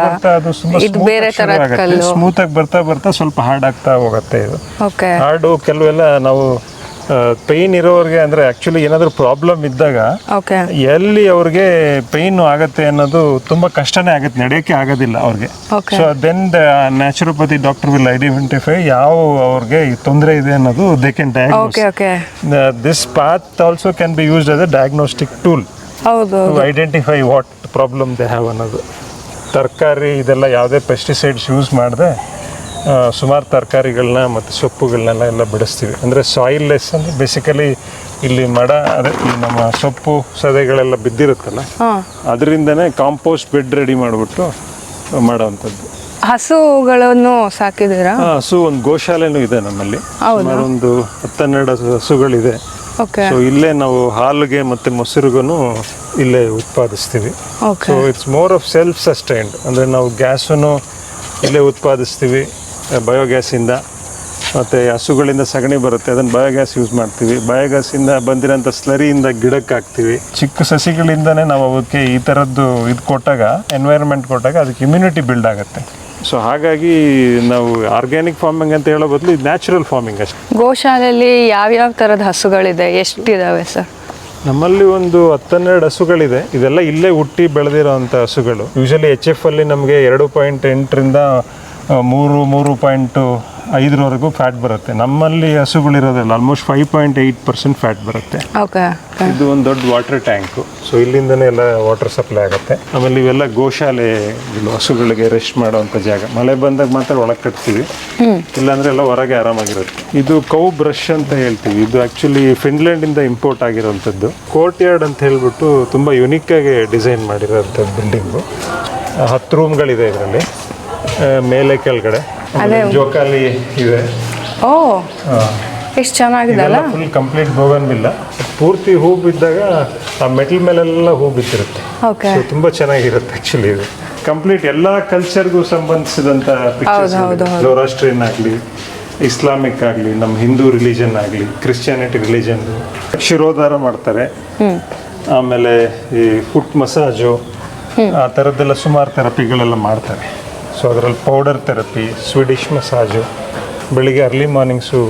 ಇದು ಬೇರೆ ತರದ ಕಲ್ಲು. ಸ್ಮೂತ್ ಆಗಿ ಬರ್ತಾ ಬರ್ತಾ ಸ್ವಲ್ಪ ಹಾರ್ಡ್ ಆಗ್ತಾ ಹೋಗುತ್ತೆ ಇದು. ಓಕೆ. ಹಾರ್ಡು ಕೆಲವೆಲ್ಲ ನಾವು ಪೈನ್ ಇರೋರಿಗೆ ಅಂದರೆ ಆ್ಯಕ್ಚುಲಿ ಏನಾದರೂ ಪ್ರಾಬ್ಲಮ್ ಇದ್ದಾಗ ಓಕೆ ಎಲ್ಲಿ ಅವ್ರಿಗೆ ಪೈನ್ ಆಗುತ್ತೆ ಅನ್ನೋದು ತುಂಬ ಕಷ್ಟನೇ ಆಗುತ್ತೆ, ನಡೆಯೋಕ್ಕೆ ಆಗೋದಿಲ್ಲ ಅವ್ರಿಗೆ. Okay. So then the naturopathy doctor will identify ಯಾವ ಅವ್ರಿಗೆ ತೊಂದರೆ ಇದೆ ಅನ್ನೋದು they can diagnose. Okay okay. This path also can be used as a diagnostic tool ಹೌದು to identify what problem they have ಅನ್ನೋದು. ತರಕಾರಿ ಇದೆಲ್ಲ ಯಾವುದೇ ಪೆಸ್ಟಿಸೈಡ್ಸ್ ಯೂಸ್ ಮಾಡದೆ ಸುಮಾರು ತರಕಾರಿಗಳನ್ನ ಮತ್ತು ಸೊಪ್ಪುಗಳನ್ನೆಲ್ಲ ಬಿಡಿಸ್ತೀವಿ. ಅಂದರೆ ಸಾಯಿಲ್ ಲೆಸ್ ಅಂದರೆ ಬೇಸಿಕಲಿ ಇಲ್ಲಿ ಅದೇ ಈ ನಮ್ಮ ಸೊಪ್ಪು ಸದೆಗಳೆಲ್ಲ ಬಿದ್ದಿರುತ್ತಲ್ಲ, ಅದರಿಂದನೇ ಕಾಂಪೋಸ್ಟ್ ಬೆಡ್ ರೆಡಿ ಮಾಡಿಬಿಟ್ಟು ಮಾಡೋವಂಥದ್ದು. ಹಸುಗಳನ್ನು ಸಾಕಿದ್ದೀರಾ? ಹಸು ಒಂದು ಗೋಶಾಲೆನೂ ಇದೆ ನಮ್ಮಲ್ಲಿ. ಸುಮಾರು ಒಂದು 10-12 ಹಸುಗಳಿದೆ. ಓಕೆ. ಸೊ ಇಲ್ಲೇ ನಾವು ಹಾಲಿಗೆ ಮತ್ತು ಮೊಸರಿಗೂ ಇಲ್ಲೇ ಉತ್ಪಾದಿಸ್ತೀವಿ. So it's more of self sustained. ಅಂದರೆ ನಾವು ಗ್ಯಾಸನ್ನು ಇಲ್ಲೇ ಉತ್ಪಾದಿಸ್ತೀವಿ ಬಯೋಗ್ಯಾಸಿಂದ. ಮತ್ತು ಹಸುಗಳಿಂದ ಸಗಣಿ ಬರುತ್ತೆ, ಅದನ್ನು ಬಯೋಗ್ಯಾಸ್ ಯೂಸ್ ಮಾಡ್ತೀವಿ. ಬಯೋಗ್ಯಾಸಿಂದ ಬಂದಿರೋಂಥ ಸ್ಲರಿಯಿಂದ ಗಿಡಕ್ಕೆ ಹಾಕ್ತೀವಿ. ಚಿಕ್ಕ ಸಸಿಗಳಿಂದನೇ ನಾವು ಅವಕ್ಕೆ ಈ ಥರದ್ದು ಇದು ಕೊಟ್ಟಾಗ, ಎನ್ವೈರನ್ಮೆಂಟ್ ಕೊಟ್ಟಾಗ ಅದಕ್ಕೆ ಇಮ್ಯುನಿಟಿ ಬಿಲ್ಡ್ ಆಗುತ್ತೆ. ಸೊ ಹಾಗಾಗಿ ನಾವು ಆರ್ಗ್ಯಾನಿಕ್ ಫಾರ್ಮಿಂಗ್ ಅಂತ ಹೇಳೋ ಬದಲು ಇದು ನ್ಯಾಚುರಲ್ ಫಾರ್ಮಿಂಗ್ ಅಷ್ಟೇ. ಗೋಶಾಲೆಯಲ್ಲಿ ಯಾವ್ಯಾವ ಥರದ ಹಸುಗಳಿದೆ, ಎಷ್ಟಿದಾವೆ ಸರ್? ನಮ್ಮಲ್ಲಿ ಒಂದು 10-12 ಹಸುಗಳಿದೆ. ಇದೆಲ್ಲ ಇಲ್ಲೇ ಹುಟ್ಟಿ ಬೆಳೆದಿರೋವಂಥ ಹಸುಗಳು. ಯೂಶಲಿ HF ಅಲ್ಲಿ ನಮಗೆ 2.8ರಿಂದ 3.5 ಫ್ಯಾಟ್ ಬರುತ್ತೆ. ನಮ್ಮಲ್ಲಿ ಹಸುಗಳಿರೋದಿಲ್ಲ, ಆಲ್ಮೋಸ್ಟ್ 5.8% ಫ್ಯಾಟ್ ಬರುತ್ತೆ. ಓಕೆ. ಇದು ಒಂದು ದೊಡ್ಡ ವಾಟರ್ ಟ್ಯಾಂಕು. ಸೊ ಇಲ್ಲಿಂದನೇ ಎಲ್ಲ ವಾಟರ್ ಸಪ್ಲೈ ಆಗುತ್ತೆ. ಆಮೇಲೆ ಇವೆಲ್ಲ ಗೋಶಾಲೆ, ಹಸುಗಳಿಗೆ ರೆಸ್ಟ್ ಮಾಡುವಂಥ ಜಾಗ. ಮಳೆ ಬಂದಾಗ ಮಾತ್ರ ಒಳಗೆ ಕಟ್ತೀವಿ, ಇಲ್ಲಾಂದ್ರೆ ಎಲ್ಲ ಹೊರಗೆ ಆರಾಮಾಗಿರುತ್ತೆ. ಇದು ಕೌ ಬ್ರಷ್ ಅಂತ ಹೇಳ್ತೀವಿ. ಇದು ಆ್ಯಕ್ಚುಲಿ ಫಿನ್ಲ್ಯಾಂಡಿಂದ ಇಂಪೋರ್ಟ್ ಆಗಿರೋವಂಥದ್ದು. ಕೋರ್ಟ್ ಯಾರ್ಡ್ ಅಂತ ಹೇಳ್ಬಿಟ್ಟು ತುಂಬ ಯುನಿಕ್ಕಾಗಿ ಡಿಸೈನ್ ಮಾಡಿರೋಂಥದ್ದು ಬಿಲ್ಡಿಂಗು. 10 ರೂಮ್ಗಳಿದೆ ಇದರಲ್ಲಿ, ಮೇಲೆ ಕೆಳಗಡೆ ಜೋಕಾಲಿ ಇದೆ. ಓ, ಎಷ್ಟು ಚೆನ್ನಾಗಿದೆ ಅಲ್ಲ. Full complete ಬೋಗನ್ವಿಲ್ಲ. ಪೂರ್ತಿ ಹೂ ಬಿದ್ದಾಗ ಆ ಮೆಟಲ್ ಮೇಲೆಲ್ಲ ಹೂ ಬಿದ್ದಿರುತ್ತೆ. ಓಕೆ. ಸೊ ತುಂಬ ಚೆನ್ನಾಗಿರುತ್ತೆ ಆ್ಯಕ್ಚುಲಿ. ಇದು ಕಂಪ್ಲೀಟ್ ಎಲ್ಲ ಕಲ್ಚರ್ಗೂ ಸಂಬಂಧಿಸಿದಂಥ ಪಿಕ್ಚರ್ಸ್. ಜೋರಾಸ್ಟ್ರಿಯನ್ ಆಗಲಿ, ಇಸ್ಲಾಮಿಕ್ ಆಗಲಿ, ನಮ್ಮ ಹಿಂದೂ ರಿಲಿಜನ್ ಆಗಲಿ, ಕ್ರಿಶ್ಚಿಯಾನಿಟಿ ರಿಲಿಜನ್. ಶಿರೋಧಾರ ಮಾಡ್ತಾರೆ. ಆಮೇಲೆ ಈ ಫುಟ್ ಮಸಾಜು, ಆ ಥರದ್ದೆಲ್ಲ ಸುಮಾರು ಥೆರಪಿಗಳೆಲ್ಲ ಮಾಡ್ತಾರೆ. ಸೊ ಅದರಲ್ಲಿ ಪೌಡರ್ ಥೆರಪಿ, ಸ್ವೀಡಿಷ್ ಮಸಾಜು, ಬೆಳಿಗ್ಗೆ ಅರ್ಲಿ ಮಾರ್ನಿಂಗ್ಸು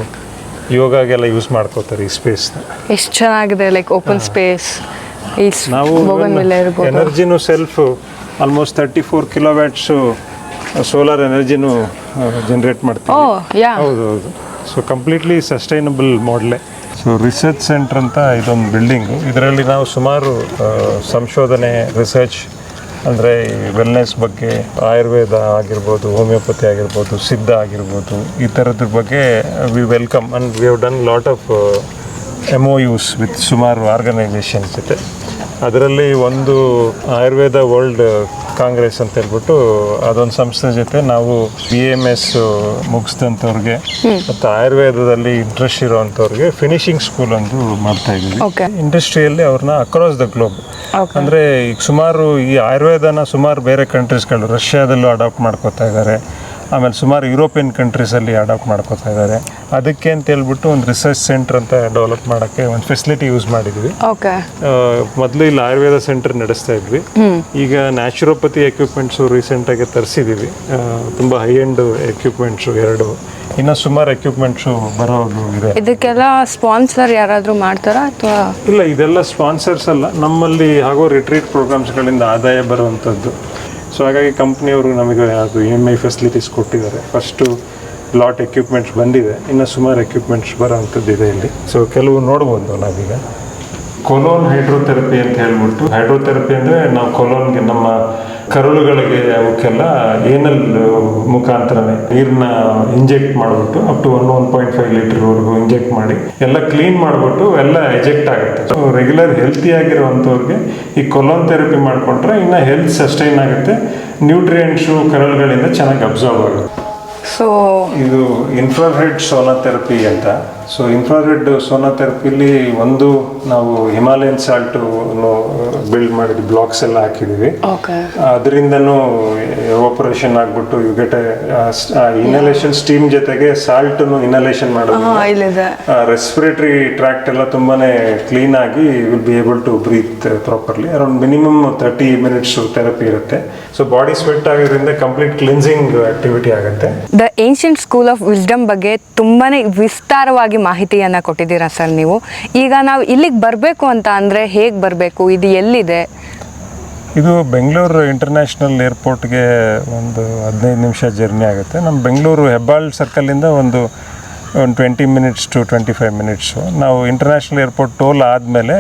ಯೋಗಾಗೆಲ್ಲ ಯೂಸ್ ಮಾಡ್ಕೋತಾರೆ ಈ ಸ್ಪೇಸ್ನ. ಎಷ್ಟು ಚೆನ್ನಾಗಿದೆ, ಲೈಕ್ ಓಪನ್ ಸ್ಪೇಸ್. ನಾವು ಎನರ್ಜಿನೂ ಸೆಲ್ಫ್ ಆಲ್ಮೋಸ್ಟ್ 34 ಕಿಲೋವ್ಯಾಟ್ಸು ಸೋಲಾರ್ ಎನರ್ಜಿನೂ ಜನ್ರೇಟ್ ಮಾಡ್ತೀವಿ. ಹೌದು. ಸೊ ಕಂಪ್ಲೀಟ್ಲಿ ಸಸ್ಟೈನಬಲ್ ಮಾಡಲೇ. ಸೊ ರಿಸರ್ಚ್ ಸೆಂಟ್ರ್ ಅಂತ ಇದೊಂದು ಬಿಲ್ಡಿಂಗು. ಇದರಲ್ಲಿ ನಾವು ಸುಮಾರು ಸಂಶೋಧನೆ, ರಿಸರ್ಚ್ ಅಂದರೆ ವೆಲ್ನೆಸ್ ಬಗ್ಗೆ, ಆಯುರ್ವೇದ ಆಗಿರ್ಬೋದು, ಹೋಮಿಯೋಪತಿ ಆಗಿರ್ಬೋದು, ಸಿದ್ಧ ಆಗಿರ್ಬೋದು, ಈ ಥರದ್ರ ಬಗ್ಗೆ V welcome and we have done lot of MOUs with ಸುಮಾರು ಆರ್ಗನೈಸೇಷನ್ಸ್ ಜೊತೆ. ಅದರಲ್ಲಿ ಒಂದು ಆಯುರ್ವೇದ ವರ್ಲ್ಡ್ ಕಾಂಗ್ರೆಸ್ ಅಂತ ಹೇಳ್ಬಿಟ್ಟು ಅದೊಂದು ಸಂಸ್ಥೆ ಜೊತೆ ನಾವು BAMS ಮುಗಿಸಿದಂಥವ್ರಿಗೆ ಮತ್ತು ಆಯುರ್ವೇದದಲ್ಲಿ ಇಂಟ್ರೆಸ್ಟ್ ಇರೋವಂಥವ್ರಿಗೆ ಫಿನಿಶಿಂಗ್ ಸ್ಕೂಲ್ ಒಂದು ಮಾಡ್ತಾ ಇದ್ದೀವಿ. ಇಂಡಸ್ಟ್ರಿಯಲ್ಲಿ ಅವ್ರನ್ನ ಅಕ್ರಾಸ್ ದ ಗ್ಲೋಬ್. ಅಂದರೆ ಈಗ ಸುಮಾರು ಈ ಆಯುರ್ವೇದನ ಸುಮಾರು ಬೇರೆ ಕಂಟ್ರೀಸ್ಗಳು, ರಷ್ಯಾದಲ್ಲೂ ಅಡಾಪ್ಟ್ ಮಾಡ್ಕೋತಾ ಇದ್ದಾರೆ. ಆಮೇಲೆ ಸುಮಾರು ಯುರೋಪಿಯನ್ ಕಂಟ್ರೀಸಲ್ಲಿ ಅಡಾಪ್ಟ್ ಮಾಡ್ಕೋತಾ ಇದ್ದಾರೆ. ಅದಕ್ಕೆ ಅಂತ ಹೇಳ್ಬಿಟ್ಟು ಒಂದು ರಿಸರ್ಚ್ ಸೆಂಟರ್ ಅಂತ ಡೆವಲಪ್ ಮಾಡೋಕ್ಕೆ ಒಂದು ಫೆಸಿಲಿಟಿ ಯೂಸ್ ಮಾಡಿದ್ವಿ. ಮೊದಲು ಇಲ್ಲಿ ಆಯುರ್ವೇದ ಸೆಂಟರ್ ನಡೆಸ್ತಾ ಇದ್ವಿ. ಈಗ ನ್ಯಾಚುರೋಪತಿ ಎಕ್ವಿಪ್ಮೆಂಟ್ಸು ರೀಸೆಂಟಾಗಿ ತರಿಸಿದ್ದೀವಿ. ತುಂಬ ಹೈ ಎಂಡ್ ಎಕ್ವಿಪ್ಮೆಂಟ್ಸು 2, ಇನ್ನು ಸುಮಾರು ಎಕ್ವಿಪ್ಮೆಂಟ್ಸು ಬರೋದು ಇದೆ. ಇದಕ್ಕೆಲ್ಲ ಸ್ಪಾನ್ಸರ್ ಯಾರಾದರೂ ಮಾಡ್ತಾರಾ ಅಥವಾ ಇಲ್ಲ? ಇದೆಲ್ಲ ಸ್ಪಾನ್ಸರ್ಸ್ ಅಲ್ಲ, ನಮ್ಮಲ್ಲಿ ಆಗೋ ರಿಟ್ರೀಟ್ ಪ್ರೋಗ್ರಾಮ್ಸ್ಗಳಿಂದ ಆದಾಯ ಬರುವಂಥದ್ದು. ಸೊ ಹಾಗಾಗಿ ಕಂಪ್ನಿಯವರು ನಮಗೆ ಅದು EMI ಫೆಸಿಲಿಟೀಸ್ ಕೊಟ್ಟಿದ್ದಾರೆ. ಫಸ್ಟು ಲಾಟ್ ಎಕ್ವಿಪ್ಮೆಂಟ್ಸ್ ಬಂದಿದೆ, ಇನ್ನು ಸುಮಾರು ಎಕ್ವಿಪ್ಮೆಂಟ್ಸ್ ಬರೋವಂಥದ್ದು ಇದೆ ಇಲ್ಲಿ. ಸೊ ಕೆಲವು ನೋಡ್ಬೋದು ನಾವೀಗ. ಕೊಲೋನ್ ಹೈಡ್ರೋಥೆರಪಿ ಅಂತ ಹೇಳ್ಬಿಟ್ಟು, ಹೈಡ್ರೋಥೆರಪಿ ಅಂದರೆ ನಾವು ಕೊಲೋನ್ಗೆ, ನಮ್ಮ ಕರುಳುಗಳಿಗೆ, ಅವಕ್ಕೆಲ್ಲ ಏನಲ್ ಮುಖಾಂತರನೇ ನೀರನ್ನ ಇಂಜೆಕ್ಟ್ ಮಾಡಿಬಿಟ್ಟು ಅಪ್ ಟು 1.5 ಲೀಟರ್ವರೆಗೂ ಇಂಜೆಕ್ಟ್ ಮಾಡಿ ಎಲ್ಲ ಕ್ಲೀನ್ ಮಾಡಿಬಿಟ್ಟು ಎಲ್ಲ ಎಜೆಕ್ಟ್ ಆಗುತ್ತೆ. ಸೊ ರೆಗ್ಯುಲರ್ ಹೆಲ್ತಿ ಆಗಿರುವಂಥವ್ರಿಗೆ ಈ ಕೊಲೋನ್ ಥೆರಪಿ ಮಾಡಿಕೊಂಡ್ರೆ ಇನ್ನು ಹೆಲ್ತ್ ಸಸ್ಟೈನ್ ಆಗುತ್ತೆ, ನ್ಯೂಟ್ರಿಯೆಂಟ್ಸು ಕರುಳುಗಳಿಂದ ಚೆನ್ನಾಗಿ ಅಬ್ಸರ್ವ್ ಆಗುತ್ತೆ. ಸೊ ಇದು ಇನ್ಫ್ರಾರೆಡ್ ಸೋನಾ ಥೆರಪಿ ಅಂತ ಸೊ ಇನ್ಫ್ರಾರೆಡ್ ಸೋನೋಥೆರಪಿಲಿ ಒಂದು ನಾವು ಹಿಮಾಲಯನ್ ಸಾಲ್ಟು ಬಿಲ್ಡ್ ಮಾಡಿದ್ವಿ, ಬ್ಲಾಕ್ಸ್ ಎಲ್ಲ ಹಾಕಿದ್ದೀವಿ. ಅದರಿಂದನೂ ಎವಾಪರೇಷನ್ ಆಗ್ಬಿಟ್ಟು ಯು ಗೆಟ್ ಇನಲೇಷನ್ ಸ್ಟೀಮ್ ಜೊತೆಗೆ ಸಾಲ್ಟನ್ನು ಇನಲೇಷನ್ ಮಾಡೋದು, ರೆಸ್ಪಿರೇಟರಿ ಟ್ರ್ಯಾಕ್ಟ್ ಎಲ್ಲ ತುಂಬಾನೇ ಕ್ಲೀನ್ ಆಗಿ will be able to breathe properly. Around minimum 30 minutes therapy ಇರುತ್ತೆ. ಸೊ ಬಾಡಿ ಸ್ವೆಟ್ ಆಗೋದ್ರಿಂದ ಕಂಪ್ಲೀಟ್ ಕ್ಲಿನ್ಸಿಂಗ್ ಆಕ್ಟಿವಿಟಿ ಆಗುತ್ತೆ. The ancient school of wisdom ಬಗ್ಗೆ ತುಂಬಾನೇ ವಿಸ್ತಾರವಾಗಿ ಮಾಹಿತಿಯನ್ನು ಕೊಟ್ಟಿದ್ದೀರಾ ಸರ್ ನೀವು. ಈಗ ನಾವು ಇಲ್ಲಿಗೆ ಬರಬೇಕು ಅಂತ ಅಂದರೆ ಹೇಗೆ ಬರಬೇಕು, ಇದು ಎಲ್ಲಿದೆ? ಇದು ಬೆಂಗಳೂರು ಇಂಟರ್ನ್ಯಾಷನಲ್ ಏರ್ಪೋರ್ಟ್ಗೆ ಒಂದು 15 ನಿಮಿಷ ಜರ್ನಿ ಆಗುತ್ತೆ. ನಮ್ಮ ಬೆಂಗಳೂರು ಹೆಬ್ಬಾಳ್ ಸರ್ಕಲಿಂದ ಒಂದು 20 ಮಿನಿಟ್ಸ್ ಟು 25 ಮಿನಿಟ್ಸು. ನಾವು ಇಂಟರ್ನ್ಯಾಷನಲ್ ಏರ್ಪೋರ್ಟ್ ಟೋಲ್ ಆದಮೇಲೆ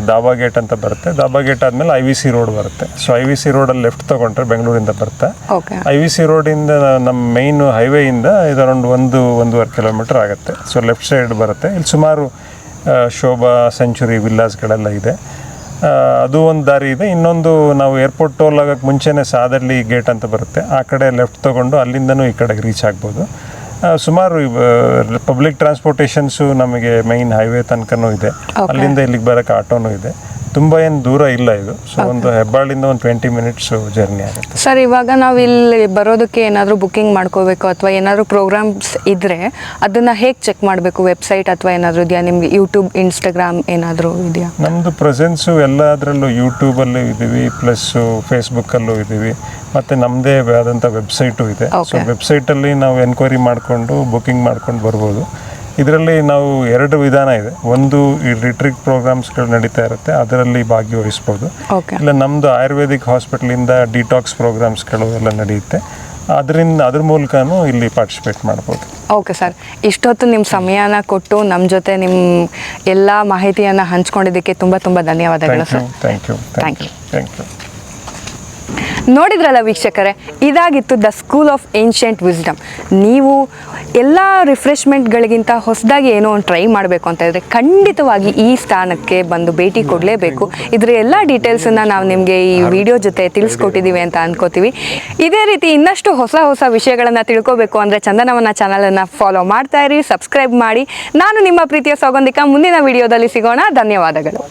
ದಾಬಾ ಗೇಟ್ ಅಂತ ಬರುತ್ತೆ. ದಾಬಾ ಗೇಟ್ ಆದಮೇಲೆ IVC ರೋಡ್ ಬರುತ್ತೆ. ಸೊ IVC ರೋಡಲ್ಲಿ ಲೆಫ್ಟ್ ತೊಗೊಂಡ್ರೆ ಬೆಂಗಳೂರಿಂದ ಬರುತ್ತೆ. IVC ರೋಡಿಂದ ನಮ್ಮ ಮೇಯ್ನು ಹೈವೇಯಿಂದ ಇದು ಅರೌಂಡ್ 1-1.5 ಕಿಲೋಮೀಟರ್ ಆಗುತ್ತೆ. ಸೊ ಲೆಫ್ಟ್ ಸೈಡ್ ಬರುತ್ತೆ. ಇಲ್ಲಿ ಸುಮಾರು ಶೋಭಾ, ಸೆಂಚುರಿ ವಿಲ್ಲಾಸ್ಗಳೆಲ್ಲ ಇದೆ. ಅದು ಒಂದು ದಾರಿ ಇದೆ. ಇನ್ನೊಂದು ನಾವು ಏರ್ಪೋರ್ಟ್ ಟೋಲ್ ಆಗೋಕ್ಕೆ ಮುಂಚೆನೇ ಸಾದಳ್ಳಿ ಗೇಟ್ ಅಂತ ಬರುತ್ತೆ. ಆ ಕಡೆ ಲೆಫ್ಟ್ ತೊಗೊಂಡು ಅಲ್ಲಿಂದನೂ ಈ ಕಡೆಗೆ ರೀಚ್ ಆಗ್ಬೋದು. ಸುಮಾರು ಪಬ್ಲಿಕ್ ಟ್ರಾನ್ಸ್ಪೋರ್ಟೇಷನ್ಸು ನಮಗೆ ಮೈನ್ ಹೈವೇ ತನಕನೂ ಇದೆ. ಅಲ್ಲಿಂದ ಇಲ್ಲಿಗೆ ಬರೋಕ್ಕೆ ಆಟೋನೂ ಇದೆ. ತುಂಬ ಏನು ದೂರ ಇಲ್ಲ ಇದು. ಸೊ ಒಂದು ಹೆಬ್ಬಾಳಿಂದ ಒಂದು 20 ಮಿನಿಟ್ಸ್ ಜರ್ನಿ ಆಗುತ್ತೆ. ಸರ್, ಇವಾಗ ನಾವು ಇಲ್ಲಿ ಬರೋದಕ್ಕೆ ಏನಾದರೂ ಬುಕ್ಕಿಂಗ್ ಮಾಡ್ಕೋಬೇಕು ಅಥವಾ ಏನಾದರೂ ಪ್ರೋಗ್ರಾಮ್ಸ್ ಇದ್ದರೆ ಅದನ್ನು ಹೇಗೆ ಚೆಕ್ ಮಾಡಬೇಕು? ವೆಬ್ಸೈಟ್ ಅಥವಾ ಏನಾದರೂ ಇದೆಯಾ ನಿಮಗೆ? ಯೂಟ್ಯೂಬ್, ಇನ್ಸ್ಟಾಗ್ರಾಮ್ ಏನಾದರೂ ಇದೆಯಾ? ನಮ್ಮದು ಪ್ರೆಸೆನ್ಸು ಎಲ್ಲದರಲ್ಲೂ ಯೂಟ್ಯೂಬಲ್ಲೂ ಇದ್ದೀವಿ, ಪ್ಲಸ್ಸು ಫೇಸ್ಬುಕ್ಕಲ್ಲೂ ಇದ್ದೀವಿ, ಮತ್ತು ನಮ್ಮದೇ ಆದಂಥ ವೆಬ್ಸೈಟು ಇದೆ. ಸೊ ವೆಬ್ಸೈಟಲ್ಲಿ ನಾವು ಎನ್ಕ್ವೈರಿ ಮಾಡಿಕೊಂಡು ಬುಕ್ಕಿಂಗ್ ಮಾಡ್ಕೊಂಡು ಬರ್ಬೋದು. ಇದರಲ್ಲಿ ನಾವು 2 ವಿಧಾನ ಇದೆ. ಒಂದು ಈ ರಿಟ್ರೀಟ್ ಪ್ರೋಗ್ರಾಮ್ಸ್ಗಳು ನಡೀತಾ ಇರುತ್ತೆ, ಅದರಲ್ಲಿ ಭಾಗವಹಿಸ್ಬೋದು. ಇಲ್ಲ ನಮ್ಮದು ಆಯುರ್ವೇದಿಕ್ ಹಾಸ್ಪಿಟಲಿಂದ ಡಿಟಾಕ್ಸ್ ಪ್ರೋಗ್ರಾಮ್ಸ್ಗಳು ಎಲ್ಲ ನಡೆಯುತ್ತೆ, ಅದ್ರ ಮೂಲಕನೂ ಇಲ್ಲಿ ಪಾರ್ಟಿಸಿಪೇಟ್ ಮಾಡ್ಬೋದು. ಓಕೆ ಸರ್, ಇಷ್ಟೊತ್ತು ನಿಮ್ಮ ಸಮಯನ ಕೊಟ್ಟು ನಮ್ಮ ಜೊತೆ ನಿಮ್ಮ ಎಲ್ಲ ಮಾಹಿತಿಯನ್ನು ಹಂಚ್ಕೊಂಡಿದ್ದಕ್ಕೆ ತುಂಬ ತುಂಬ ಧನ್ಯವಾದಗಳು ಸರ್. Thank you. ನೋಡಿದ್ರಲ್ಲ ವೀಕ್ಷಕರೇ, ಇದಾಗಿತ್ತು the school of ancient wisdom. ನೀವು ಎಲ್ಲ ರಿಫ್ರೆಶ್ಮೆಂಟ್ಗಳಿಗಿಂತ ಹೊಸದಾಗಿ ಏನೋ ಒಂದು ಟ್ರೈ ಮಾಡಬೇಕು ಅಂತ ಇದ್ದರೆ ಖಂಡಿತವಾಗಿ ಈ ಸ್ಥಾನಕ್ಕೆ ಬಂದು ಭೇಟಿ ಕೊಡಲೇಬೇಕು. ಇದರ ಎಲ್ಲ ಡೀಟೇಲ್ಸನ್ನು ನಾವು ನಿಮಗೆ ಈ ವಿಡಿಯೋ ಜೊತೆ ತಿಳಿಸ್ಕೊಟ್ಟಿದ್ದೀವಿ ಅಂತ ಅಂದ್ಕೋತೀವಿ. ಇದೇ ರೀತಿ ಇನ್ನಷ್ಟು ಹೊಸ ಹೊಸ ವಿಷಯಗಳನ್ನು ತಿಳ್ಕೋಬೇಕು ಅಂದರೆ ಚಂದನವನ ಚಾನಲನ್ನು ಫಾಲೋ ಮಾಡ್ತಾ ಇರಿ, ಸಬ್ಸ್ಕ್ರೈಬ್ ಮಾಡಿ. ನಾನು ನಿಮ್ಮ ಪ್ರೀತಿಯ ಸೌಗಂಧಿಕ. ಮುಂದಿನ ವಿಡಿಯೋದಲ್ಲಿ ಸಿಗೋಣ. ಧನ್ಯವಾದಗಳು.